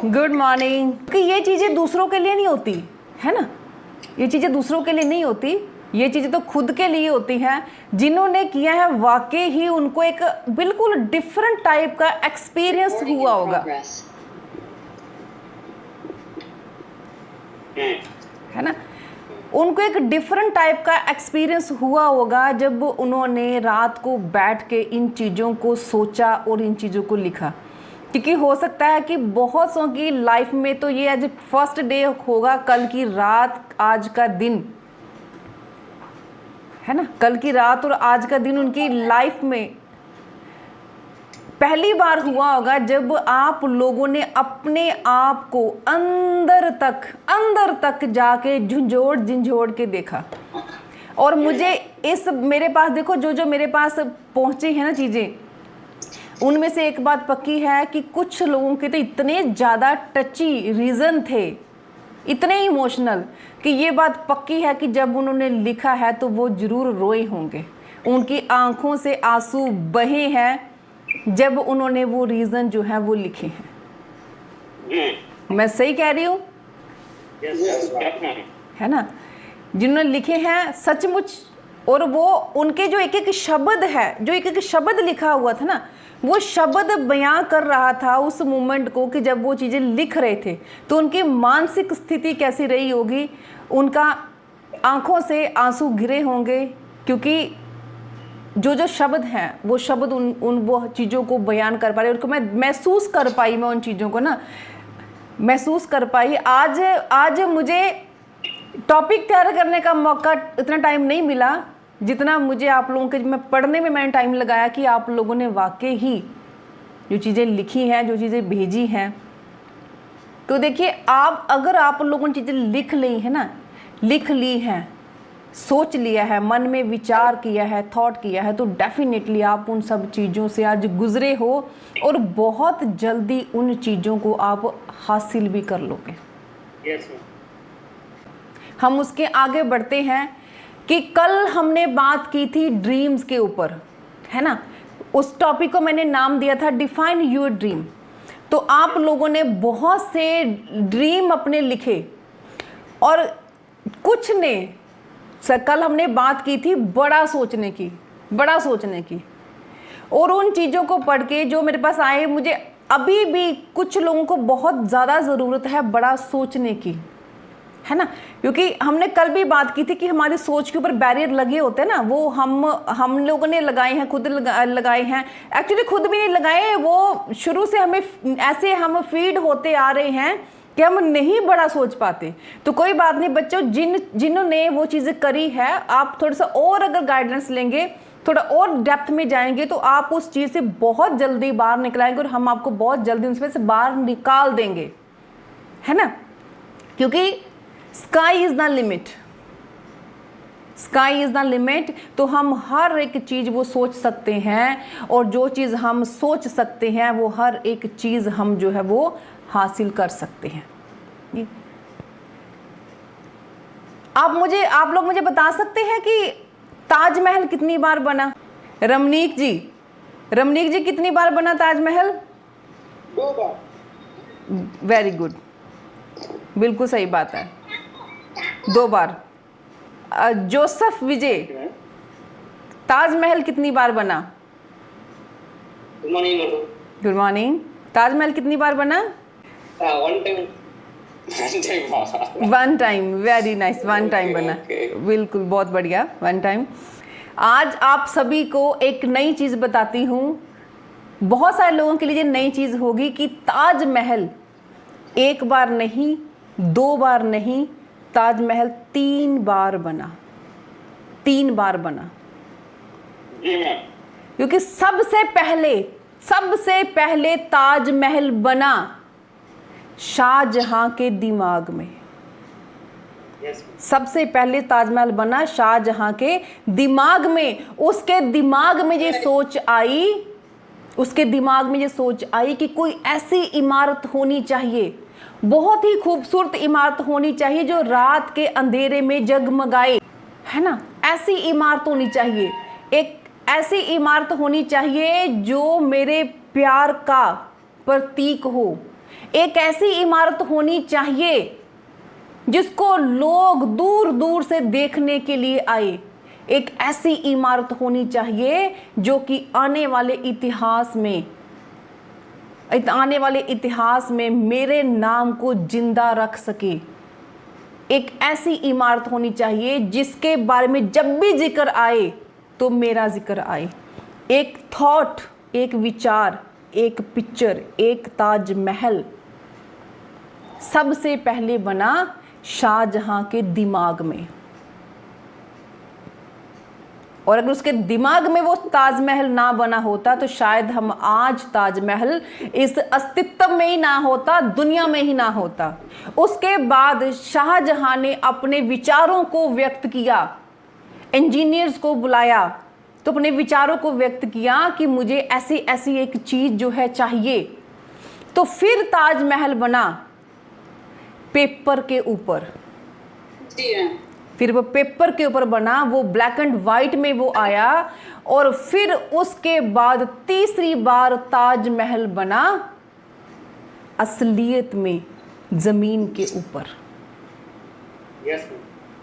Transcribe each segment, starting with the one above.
Good morning. कि ये चीज़ें दूसरों के लिए नहीं होती है ना, ये चीज़ें दूसरों के लिए नहीं होती, ये चीज़ें तो खुद के लिए होती हैं। जिन्होंने किया है वाकई ही उनको एक बिल्कुल डिफरेंट टाइप का एक्सपीरियंस हुआ होगा, है ना। उनको एक डिफरेंट टाइप का एक्सपीरियंस हुआ होगा जब उन्होंने रात को बैठ के इन चीज़ों को सोचा और इन चीज़ों को लिखा। क्योंकि हो सकता है कि बहुत सौ की लाइफ में तो ये आज फर्स्ट डे होगा, कल की रात आज का दिन, है ना। कल की रात और आज का दिन उनकी लाइफ में पहली बार हुआ होगा जब आप लोगों ने अपने आप को अंदर तक जाके झंझोड़ के देखा। और मुझे इस मेरे पास देखो, जो मेरे पास पहुंची है ना चीज़ें, उनमें से एक बात पक्की है कि कुछ लोगों के तो इतने ज़्यादा टची रीज़न थे, इतने इमोशनल, कि ये बात पक्की है कि जब उन्होंने लिखा है तो वो ज़रूर रोए होंगे, उनकी आंखों से आंसू बहे हैं जब उन्होंने वो रीज़न जो है वो लिखे हैं। मैं सही कह रही हूँ? है ना। जिन्होंने लिखे हैं सचमुच, और वो उनके जो एक एक शब्द है, जो एक एक शब्द लिखा हुआ था ना, वो शब्द बयां कर रहा था उस मोमेंट को कि जब वो चीज़ें लिख रहे थे तो उनकी मानसिक स्थिति कैसी रही होगी। उनका आंखों से आंसू गिरे होंगे, क्योंकि जो शब्द हैं वो शब्द उन वो चीज़ों को बयान कर पा रहे। उनको मैं महसूस कर पाई, मैं उन चीज़ों को ना महसूस कर पाई। आज मुझे टॉपिक तैयार करने का मौका इतना टाइम नहीं मिला जितना मुझे आप लोगों के मैं पढ़ने में मैंने टाइम लगाया कि आप लोगों ने वाकई ही जो चीज़ें लिखी हैं, जो चीज़ें भेजी हैं। तो देखिए, अगर आप लोगों ने चीज़ें लिख ली है ना, लिख ली हैं, सोच लिया है, मन में विचार किया है, थॉट किया है, तो डेफिनेटली आप उन सब चीज़ों से आज गुजरे हो और बहुत जल्दी उन चीज़ों को आप हासिल भी कर लोगे। हम उसके आगे बढ़ते हैं कि कल हमने बात की थी ड्रीम्स के ऊपर, है ना। उस टॉपिक को मैंने नाम दिया था डिफाइन योर ड्रीम। तो आप लोगों ने बहुत से ड्रीम अपने लिखे और कुछ ने, कल हमने बात की थी बड़ा सोचने की, और उन चीज़ों को पढ़ के जो मेरे पास आए, मुझे अभी भी कुछ लोगों को बहुत ज़्यादा ज़रूरत है बड़ा सोचने की, है ना। क्योंकि हमने कल भी बात की थी कि हमारी सोच के ऊपर बैरियर लगे होते हैं ना, वो हम लोगों ने लगाए हैं, खुद लगाए हैं। एक्चुअली खुद भी नहीं लगाए, वो शुरू से हमें ऐसे हम फीड होते आ रहे हैं कि हम नहीं बड़ा सोच पाते। तो कोई बात नहीं बच्चों, जिन्होंने वो चीज़ें करी है, आप थोड़ा सा और अगर गाइडेंस लेंगे, थोड़ा और डेप्थ में जाएंगे, तो आप उस चीज़ से बहुत जल्दी बाहर निकल आएंगे और हम आपको बहुत जल्दी उसमें से बाहर निकाल देंगे, है ना। क्योंकि sky is the limit, sky is the limit. तो हम हर एक चीज़ वो सोच सकते हैं, और जो चीज़ हम सोच सकते हैं वो हर एक चीज़ हम जो है वो हासिल कर सकते हैं। आप लोग मुझे बता सकते हैं कि ताजमहल कितनी बार बना? रमनीक जी कितनी बार बना ताजमहल? 2 बार। वेरी गुड, बिल्कुल सही बात है, 2 बार। जोसेफ विजय, ताजमहल कितनी बार बना? Good morning. ताजमहल कितनी बार बना? 1 टाइम। वेरी नाइस, 1 टाइम बना। बिल्कुल, बहुत बढ़िया, 1 टाइम। आज आप सभी को एक नई चीज़ बताती हूँ, बहुत सारे लोगों के लिए नई चीज़ होगी कि ताजमहल 1 बार नहीं, 2 बार नहीं, ताजमहल 3 बार बना। 3 बार बना, क्योंकि सबसे पहले ताजमहल बना शाहजहां के दिमाग में। सबसे पहले ताजमहल बना शाहजहां के दिमाग में। उसके दिमाग में ये सोच आई कि कोई ऐसी इमारत होनी चाहिए, बहुत ही खूबसूरत इमारत होनी चाहिए जो रात के अंधेरे में जगमगाए, है ना। ऐसी इमारत होनी चाहिए, एक ऐसी इमारत होनी चाहिए जो मेरे प्यार का प्रतीक हो, एक ऐसी इमारत होनी चाहिए जिसको लोग दूर दूर से देखने के लिए आए। एक ऐसी इमारत होनी चाहिए जो कि आने वाले इतिहास में मेरे नाम को जिंदा रख सके। एक ऐसी इमारत होनी चाहिए जिसके बारे में जब भी जिक्र आए तो मेरा जिक्र आए। एक थॉट, एक विचार, एक पिक्चर, एक ताजमहल सबसे पहले बना शाहजहां के दिमाग में, और अगर उसके दिमाग में वो ताजमहल ना बना होता तो शायद हम आज ताजमहल इस अस्तित्व में ही ना होता, दुनिया में ही ना होता। उसके बाद शाहजहां ने अपने विचारों को व्यक्त किया, इंजीनियर्स को बुलाया तो अपने विचारों को व्यक्त किया कि मुझे ऐसी ऐसी एक चीज जो है चाहिए। तो फिर ताजमहल बना पेपर के ऊपर। फिर वो पेपर के ऊपर बना, वो ब्लैक एंड वाइट में वो आया, और फिर उसके बाद तीसरी बार ताजमहल बना असलियत में जमीन के ऊपर।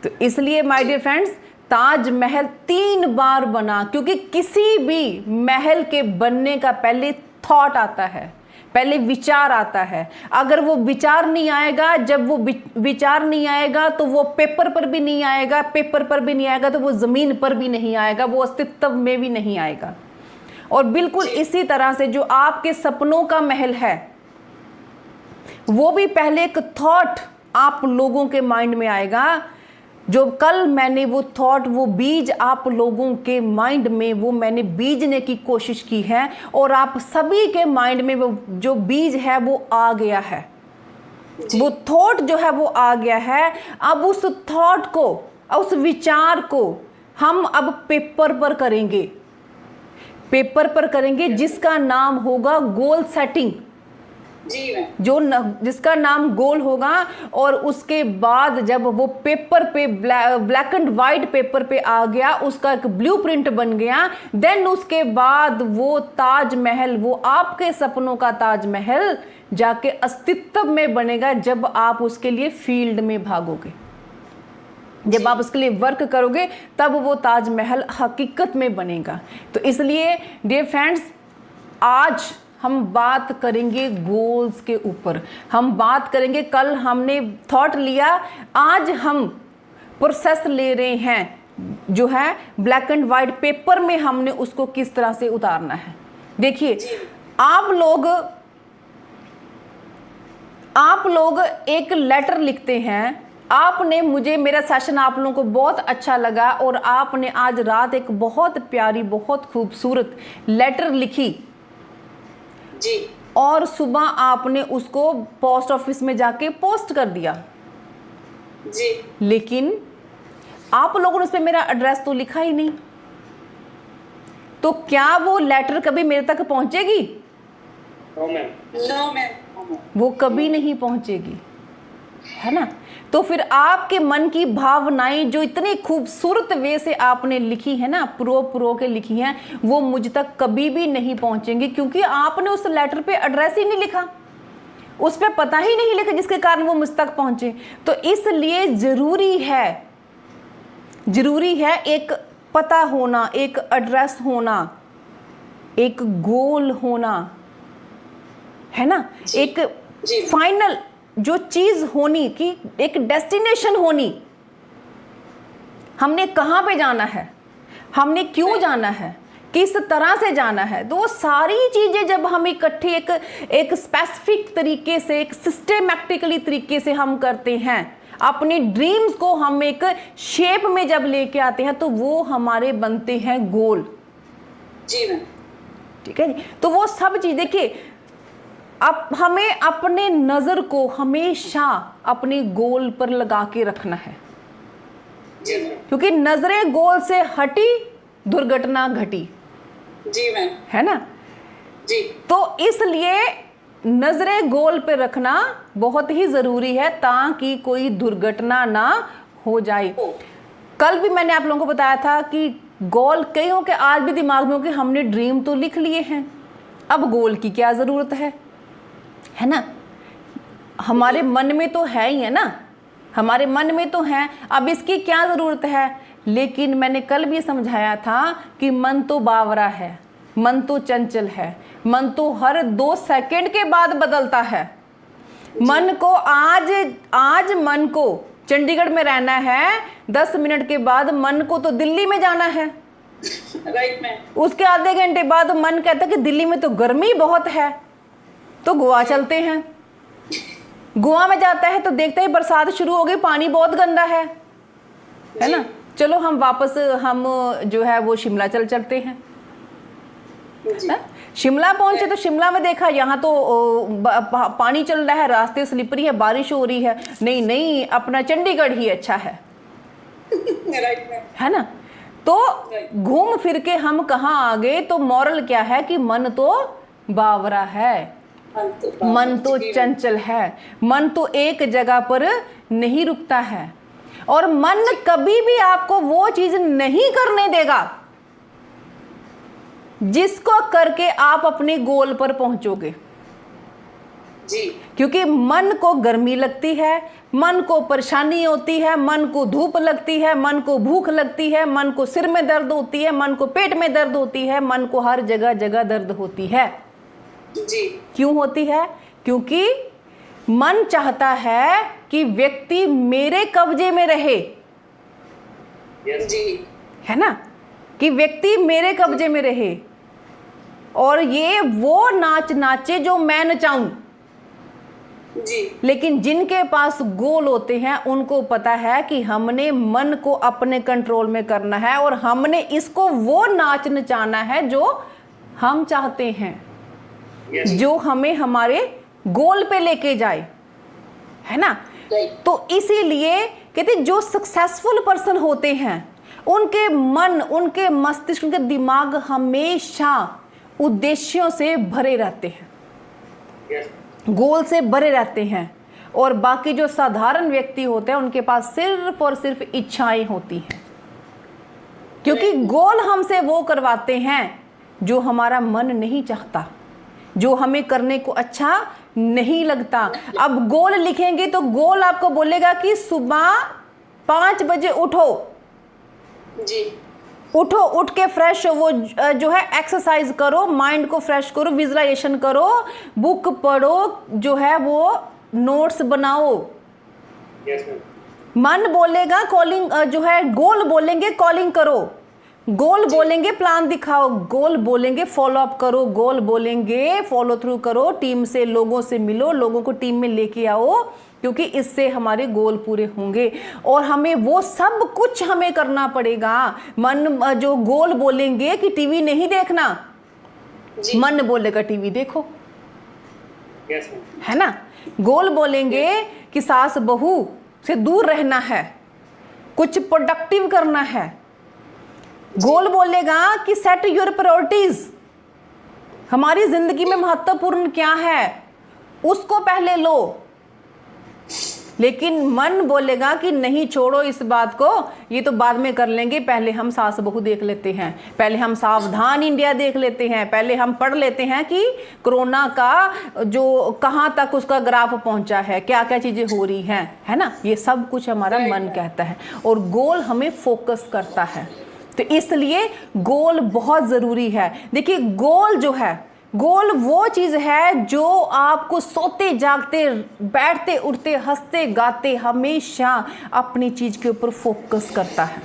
तो इसलिए माय डियर फ्रेंड्स, ताजमहल 3 बार बना, क्योंकि किसी भी महल के बनने का पहले थॉट आता है, पहले विचार आता है। अगर वो विचार नहीं आएगा, जब वो विचार नहीं आएगा तो वो पेपर पर भी नहीं आएगा, पेपर पर भी नहीं आएगा तो वो जमीन पर भी नहीं आएगा, वो अस्तित्व में भी नहीं आएगा। और बिल्कुल इसी तरह से जो आपके सपनों का महल है, वो भी पहले एक थॉट आप लोगों के माइंड में आएगा। जो कल मैंने वो थॉट, वो बीज आप लोगों के माइंड में वो मैंने बीजने की कोशिश की है, और आप सभी के माइंड में वो जो बीज है वो आ गया है, वो थॉट जो है वो आ गया है। अब उस थॉट को, उस विचार को हम अब पेपर पर करेंगे, पेपर पर करेंगे, जिसका नाम होगा गोल सेटिंग। जिसका नाम गोल होगा, और उसके बाद जब वो पेपर पे ब्लैक एंड वाइट पेपर पे आ गया, उसका एक ब्लूप्रिंट बन गया, देन उसके बाद वो ताजमहल, वो आपके सपनों का ताजमहल जाके अस्तित्व में बनेगा जब आप उसके लिए फील्ड में भागोगे, जब आप उसके लिए वर्क करोगे, तब वो ताजमहल हकीकत में बनेगा। तो इसलिए डियर फ्रेंड्स, आज हम बात करेंगे गोल्स के ऊपर, हम बात करेंगे, कल हमने थॉट लिया, आज हम प्रोसेस ले रहे हैं जो है ब्लैक एंड वाइट पेपर में हमने उसको किस तरह से उतारना है। देखिए, आप लोग एक लेटर लिखते हैं, आपने मुझे, मेरा सेशन आप लोगों को बहुत अच्छा लगा और आपने आज रात एक बहुत प्यारी, बहुत खूबसूरत लेटर लिखी जी, और सुबह आपने उसको पोस्ट ऑफिस में जाके पोस्ट कर दिया जी, लेकिन आप लोगों ने उस पर मेरा एड्रेस तो लिखा ही नहीं, तो क्या वो लेटर कभी मेरे तक पहुंचेगी? नो मैम, वो कभी नहीं पहुंचेगी, है ना। तो फिर आपके मन की भावनाएं जो इतनी खूबसूरत वे से आपने लिखी है ना, प्रो के लिखी हैं, वो मुझ तक कभी भी नहीं पहुंचेंगी, क्योंकि आपने उस लेटर पे एड्रेस ही नहीं लिखा, उस पे पता ही नहीं लिखा, जिसके कारण वो मुझ तक पहुंचे। तो इसलिए जरूरी है एक पता होना, एक एड्रेस होना, एक गोल होना, है ना, एक फाइनल जो चीज होनी, कि एक डेस्टिनेशन होनी, हमने कहाँ पे जाना है, हमने क्यों जाना है, किस तरह से जाना है। तो वो सारी चीजें जब हम इकट्ठे एक स्पेसिफिक तरीके से, एक सिस्टेमेटिकली तरीके से हम करते हैं, अपने ड्रीम्स को हम एक शेप में जब लेके आते हैं, तो वो हमारे बनते हैं गोल जी मैम। ठीक है जी। तो वो सब चीज देखिए, अब हमें अपने नजर को हमेशा अपने गोल पर लगा के रखना है, क्योंकि नजरें गोल से हटी दुर्घटना घटी जी मैम, है ना जी। तो इसलिए नजरें गोल पे रखना बहुत ही जरूरी है, ताकि कोई दुर्घटना ना हो जाए। कल भी मैंने आप लोगों को बताया था कि गोल कईयों के आज भी दिमाग में हो कि हमने ड्रीम तो लिख लिए हैं, अब गोल की क्या जरूरत है ना। हमारे मन में तो है ही है ना, हमारे मन में तो है, अब इसकी क्या ज़रूरत है। लेकिन मैंने कल भी समझाया था कि मन तो बावरा है, मन तो चंचल है, मन तो हर 2 सेकंड के बाद बदलता है। मन को आज मन को चंडीगढ़ में रहना है, 10 मिनट के बाद मन को तो दिल्ली में जाना है। Right ma'am. उसके आधे घंटे बाद मन कहता है कि दिल्ली में तो गर्मी बहुत है, तो गोवा चलते हैं। गोवा में जाता है तो देखते ही बरसात शुरू हो गई, पानी बहुत गंदा है ना, चलो हम वापस हम जो है वो शिमला चलते हैं। शिमला पहुंचे तो शिमला में देखा यहाँ तो पानी चल रहा है, रास्ते स्लिपरी है, बारिश हो रही है, नहीं अपना चंडीगढ़ ही अच्छा है है ना। तो घूम फिर के हम कहाँ आ गए, तो मॉरल क्या है कि मन तो बावरा है, मन तो चंचल है, मन तो एक जगह पर नहीं रुकता है, और मन कभी भी आपको वो चीज नहीं करने देगा जिसको करके आप अपने गोल पर पहुंचोगे जी। क्योंकि मन को गर्मी लगती है, मन को परेशानी होती है, मन को धूप लगती है, मन को भूख लगती है, मन को सिर में दर्द होती है, मन को पेट में दर्द होती है, मन को हर जगह जगह दर्द होती है जी। क्यों होती है? क्योंकि मन चाहता है कि व्यक्ति मेरे कब्जे में रहे, जी है ना, कि व्यक्ति मेरे कब्जे में रहे और ये वो नाच नाचे जो मैं नचाऊं। जी। लेकिन जिनके पास गोल होते हैं उनको पता है कि हमने मन को अपने कंट्रोल में करना है और हमने इसको वो नाच नचाना है जो हम चाहते हैं, जो हमें हमारे गोल पे लेके जाए, है ना। तो इसीलिए कहते जो सक्सेसफुल पर्सन होते हैं उनके मन, उनके मस्तिष्क, उनके दिमाग हमेशा उद्देश्यों से भरे रहते हैं, गोल से भरे रहते हैं। और बाकी जो साधारण व्यक्ति होते हैं उनके पास सिर्फ और सिर्फ इच्छाएं होती हैं, क्योंकि गोल हमसे वो करवाते हैं जो हमारा मन नहीं चाहता, जो हमें करने को अच्छा नहीं लगता। अब गोल लिखेंगे तो गोल आपको बोलेगा कि सुबह 5 बजे उठो जी। उठो, उठ के फ्रेश हो, वो जो है एक्सरसाइज करो, माइंड को फ्रेश करो, विजुअलाइजेशन करो, बुक पढ़ो, जो है वो नोट्स बनाओ। मन बोलेगा कॉलिंग, जो है गोल बोलेंगे कॉलिंग करो, गोल बोलेंगे प्लान दिखाओ, गोल बोलेंगे फॉलो अप करो, गोल बोलेंगे फॉलो थ्रू करो, टीम से लोगों से मिलो, लोगों को टीम में लेके आओ, क्योंकि इससे हमारे गोल पूरे होंगे। और हमें वो सब कुछ हमें करना पड़ेगा। मन जो गोल बोलेंगे कि टीवी नहीं देखना, मन बोलेगा टीवी देखो, है ना। गोल बोलेंगे कि सास बहू से दूर रहना है, कुछ प्रोडक्टिव करना है। गोल बोलेगा कि सेट योर प्रायोरिटीज, हमारी जिंदगी में महत्वपूर्ण क्या है उसको पहले लो। लेकिन मन बोलेगा कि नहीं, छोड़ो इस बात को, ये तो बाद में कर लेंगे, पहले हम सास बहू देख लेते हैं, पहले हम सावधान इंडिया देख लेते हैं, पहले हम पढ़ लेते हैं कि कोरोना का जो कहाँ तक उसका ग्राफ पहुंचा है, क्या क्या चीजें हो रही हैं, है ना। ये सब कुछ हमारा मन कहता है और गोल हमें फोकस करता है। तो इसलिए गोल बहुत ज़रूरी है। देखिए गोल जो है, गोल वो चीज़ है जो आपको सोते जागते, बैठते उठते, हंसते गाते हमेशा अपनी चीज़ के ऊपर फोकस करता है,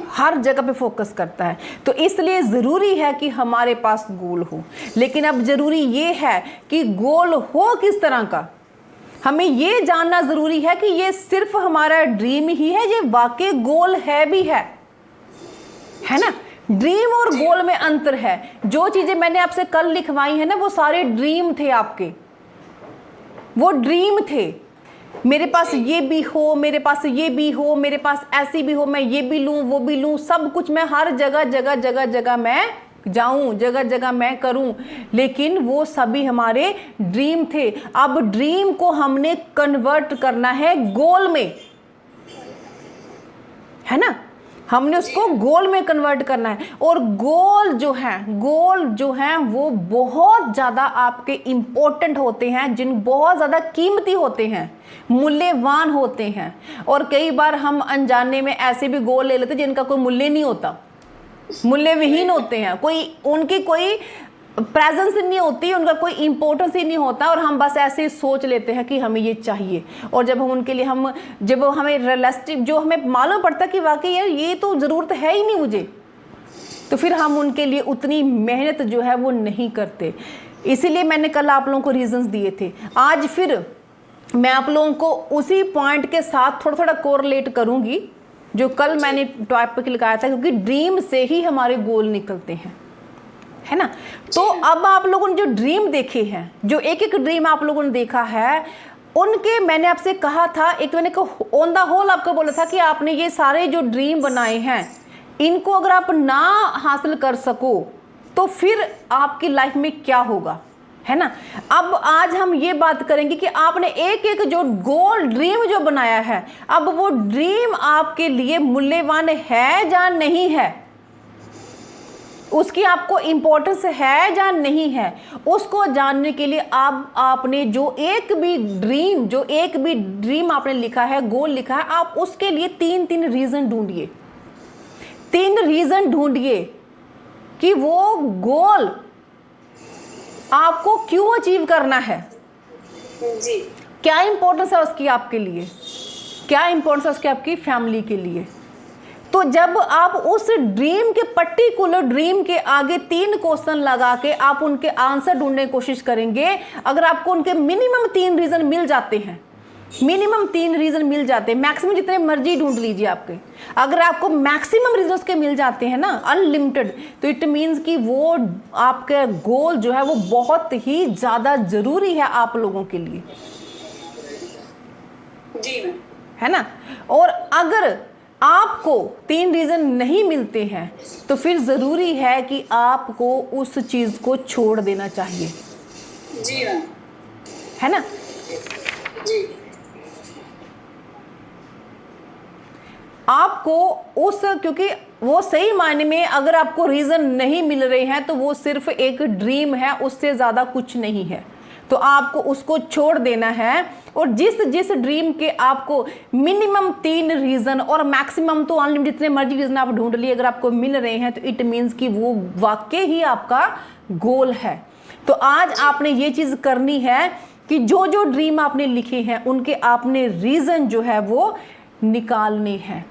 हर जगह पे फोकस करता है। तो इसलिए ज़रूरी है कि हमारे पास गोल हो। लेकिन अब ज़रूरी ये है कि गोल हो किस तरह का, हमें ये जानना ज़रूरी है कि ये सिर्फ हमारा ड्रीम ही है, ये वाकई गोल है भी है ना। ड्रीम और गोल में अंतर है। जो चीज़ें मैंने आपसे कल लिखवाई है ना, वो सारे ड्रीम थे आपके, वो ड्रीम थे। मेरे पास ये भी हो, मेरे पास ये भी हो, मेरे पास ऐसी भी हो, मैं ये भी लूँ वो भी लूँ, सब कुछ मैं हर जगह जगह जगह जगह मैं जाऊं, जगह जगह मैं करूं। लेकिन वो सभी हमारे ड्रीम थे। अब ड्रीम को हमने कन्वर्ट करना है गोल में, है ना। हमने उसको गोल में कन्वर्ट करना है। और गोल जो है वो बहुत ज़्यादा आपके इम्पोर्टेंट होते हैं, बहुत ज़्यादा कीमती होते हैं, मूल्यवान होते हैं। और कई बार हम अनजाने में ऐसे भी गोल ले लेते हैं जिनका कोई मूल्य नहीं होता, मूल्यविहीन होते हैं, उनकी कोई प्रेजेंस नहीं होती, उनका कोई इंपॉर्टेंस ही नहीं होता, और हम बस ऐसे सोच लेते हैं कि हमें ये चाहिए। और जब हम उनके लिए जब हमें रियलिस्टिक जो हमें मालूम पड़ता कि वाकई यार ये तो ज़रूरत है ही नहीं मुझे, तो फिर हम उनके लिए उतनी मेहनत जो है वो नहीं करते। इसीलिए मैंने कल आप लोगों को रीजंस दिए थे। आज फिर मैं आप लोगों को उसी पॉइंट के साथ थोड़ा थोड़ा कोरिलेट करूँगी जो कल मैंने टॉपिक लगाया था, क्योंकि ड्रीम से ही हमारे गोल निकलते हैं, है ना। तो अब आप लोगों ने जो ड्रीम देखे हैं, जो एक एक ड्रीम आप लोगों ने देखा है, उनके मैंने आपसे कहा था, एक मैंने ऑन द होल आपको बोला था कि आपने ये सारे जो ड्रीम बनाए हैं इनको अगर आप ना हासिल कर सको तो फिर आपकी लाइफ में क्या होगा, है ना। अब आज हम ये बात करेंगे कि आपने एक एक जो गोल ड्रीम जो बनाया है, अब वो ड्रीम आपके लिए मूल्यवान है या नहीं है, उसकी आपको इंपॉर्टेंस है या नहीं है, उसको जानने के लिए आपने जो एक भी ड्रीम आपने लिखा है, गोल लिखा है, आप उसके लिए तीन रीजन ढूंढिए। 3 रीजन ढूंढिए कि वो गोल आपको क्यों अचीव करना है, जी, क्या इंपॉर्टेंस है उसकी आपके लिए, क्या इंपॉर्टेंस है उसकी आपकी फैमिली के लिए। तो जब आप उस ड्रीम के पर्टिकुलर ड्रीम के आगे 3 क्वेश्चन लगा के आप उनके आंसर ढूंढने की कोशिश करेंगे, अगर आपको उनके मिनिमम 3 रीजन मिल जाते हैं, मैक्सिमम जितने मर्जी ढूंढ लीजिए आपके, अगर आपको मैक्सिमम रीजन उसके मिल जाते हैं ना, अनलिमिटेड, तो इट मीन्स कि वो आपका गोल जो है वो बहुत ही ज़्यादा ज़रूरी है आप लोगों के लिए, जी मैम, है ना। और अगर आपको 3 रीजन नहीं मिलते हैं तो फिर ज़रूरी है कि आपको उस चीज़ को छोड़ देना चाहिए, जी मैम, है ना। जी, आपको क्योंकि वो सही मायने में अगर आपको रीज़न नहीं मिल रहे हैं तो वो सिर्फ एक ड्रीम है, उससे ज़्यादा कुछ नहीं है, तो आपको उसको छोड़ देना है। और जिस ड्रीम के आपको मिनिमम 3 रीज़न और मैक्सिमम तो अनलिमिटेड जितने मर्जी रीज़न आप ढूंढ लिए, अगर आपको मिल रहे हैं तो इट मीन्स कि वो वाकई ही आपका गोल है। तो आज आपने ये चीज़ करनी है कि जो ड्रीम आपने लिखे हैं उनके आपने रीज़न जो है वो निकालने हैं।